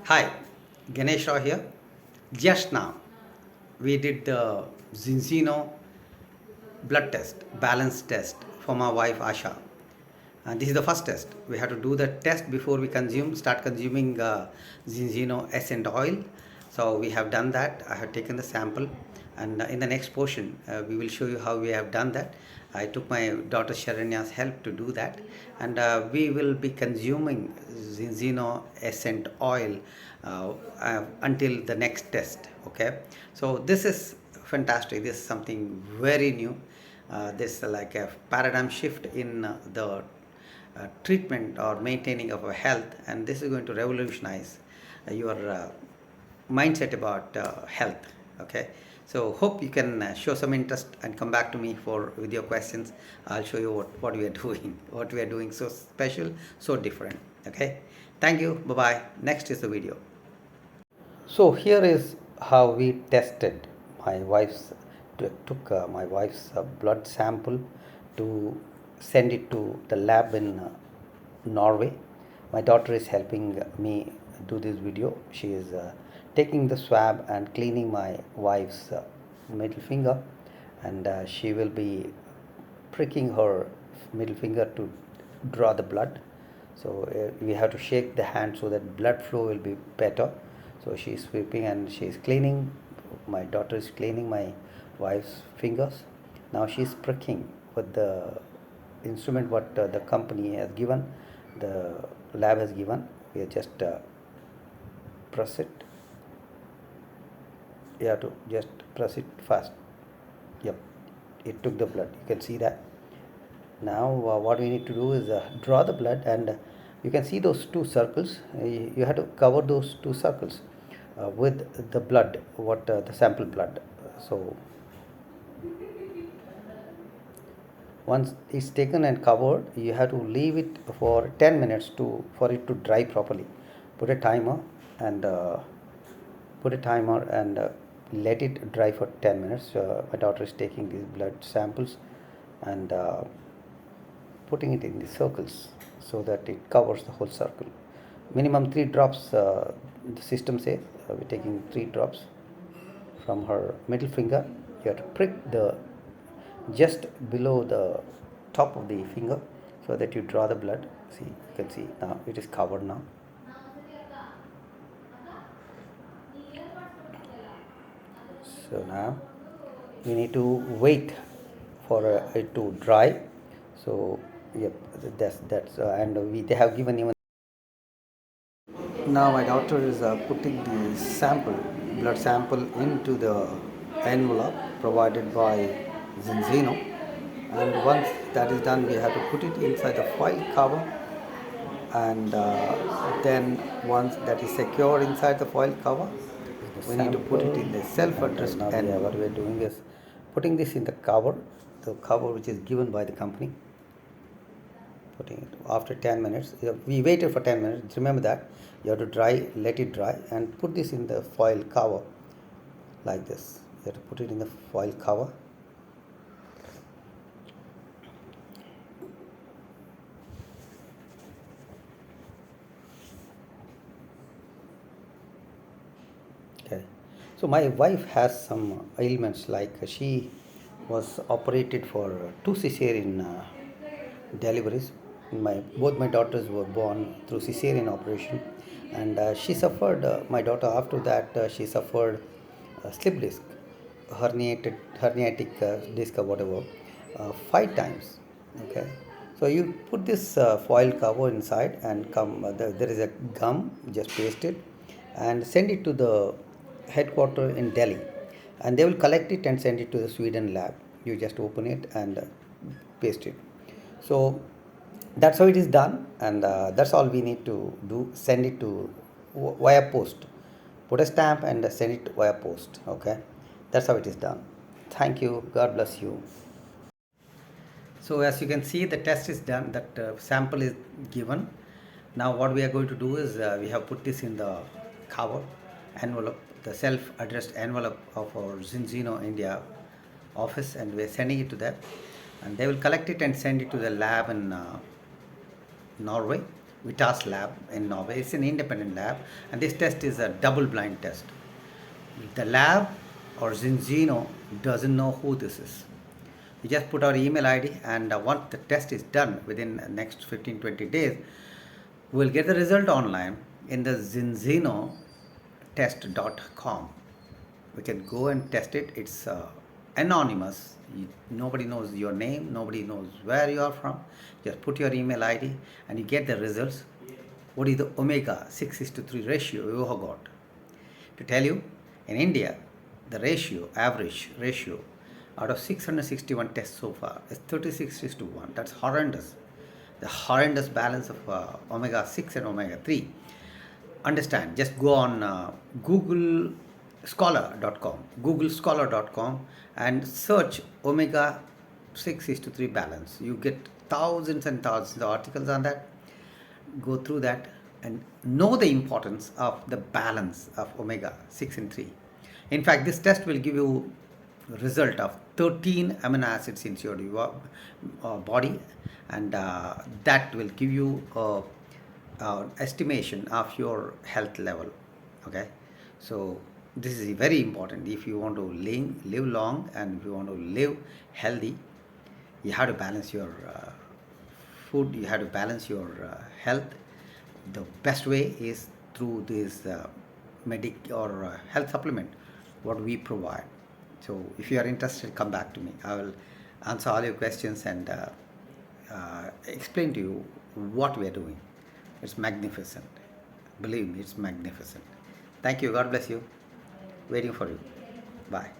Hi, Ganesh Rao here. Just now, we did the Zinzino blood test, balance test for my wife Asha. And this is the first test. We have to do the test before we start consuming Zinzino essence oil. So we have done that. I have taken the sample, and in the next portion, we will show you how we have done that. I took my daughter Sharanya's help to do that, and we will be consuming Zinzino essence oil until the next test. Okay, so this is fantastic. This is something very new. This is like a paradigm shift in treatment or maintaining of our health, and this is going to revolutionize your mindset about health. Okay, so hope you can show some interest and come back to me for with your questions. I'll show you what we are doing, what we are doing so special, so different. Okay, thank you. Bye bye. Next is the video. So here is how we tested my wife's took my wife's blood sample to send it to the lab in Norway. My daughter is helping me do this video. She is taking the swab and cleaning my wife's middle finger, and she will be pricking her middle finger to draw the blood. So we have to shake the hand so that blood flow will be better. So she is sweeping and she is cleaning. My daughter is cleaning my wife's fingers. Now she is pricking with the instrument what the company has given, the lab has given. We just press it. You have to just press it fast. Yep, it took the blood. You can see that. Now what we need to do is draw the blood, and you can see those two circles. You have to cover those two circles with the blood, what the sample blood. So once it's taken and covered, you have to leave it for 10 minutes for it to dry properly. Put a timer and let it dry for 10 minutes. My daughter is taking these blood samples and putting it in the circles so that it covers the whole circle. Minimum 3 drops, the system says. We're taking 3 drops from her middle finger. You have to prick the just below the top of the finger so that you draw the blood. See, you can see now it is covered now. So now we need to wait for it to dry. So yep, that's and they have given even. Now my doctor is putting the blood sample into the envelope provided by Zinzino, and once that is done, we have to put it inside the foil cover, and then once that is secured inside the foil cover, we need to put it in the self-addressed envelope. What we are doing is putting this in the cover which is given by the company. Putting it after 10 minutes. We waited for 10 minutes. Remember that you have to dry, let it dry, and put this in the foil cover like this. You have to put it in the foil cover. Okay. So my wife has some ailments, like she was operated for 2 cesarean deliveries. Both my daughters were born through cesarean operation, and she suffered. My daughter, after that, she suffered slip disc, herniatic disc or whatever, 5 times. Okay, so you put this foil cover inside, and there is a gum, just paste it and send it to the headquarter in Delhi, and they will collect it and send it to the Sweden lab. You just open it and paste it. So that's how it is done, and that's all we need to do. Send it to via post. Put a stamp and send it via post. Okay, that's how it is done. Thank you. God bless you. So as you can see, the test is done. That sample is given. Now what we are going to do is we have put this in the cover envelope, the self-addressed envelope of our Zinzino India office, and we are sending it to them, and they will collect it and send it to the lab in Norway. Vitas lab in Norway. It's an independent lab, and this test is a double-blind test. The lab or Zinzino doesn't know who this is. You just put our email ID, and once the test is done within the next 15-20 days, we'll get the result online in the zinzinotest.com. We can go and test it. It's anonymous. Nobody knows your name, nobody knows where you are from. Just put your email ID and you get the results. What is the omega 6:3 ratio you have got? To tell you, in India, the ratio, average ratio, out of 661 tests so far is 36:1. That's horrendous. The horrendous balance of omega 6 and omega 3. Understand, just go on googlescholar.com and search omega 6:3 balance. You get thousands and thousands of articles on that. Go through that and know the importance of the balance of omega 6 and 3. In fact, this test will give you result of 13 amino acids in your body, and that will give you estimation of your health level. Okay, so this is very important. If you want to live long and if you want to live healthy, you have to balance your food, you have to balance your health. The best way is through this medic or health supplement what we provide. So if you are interested, come back to me. I will answer all your questions and explain to you what we are doing. It's magnificent. Believe me, it's magnificent. Thank you. God bless you. Waiting for you. Bye.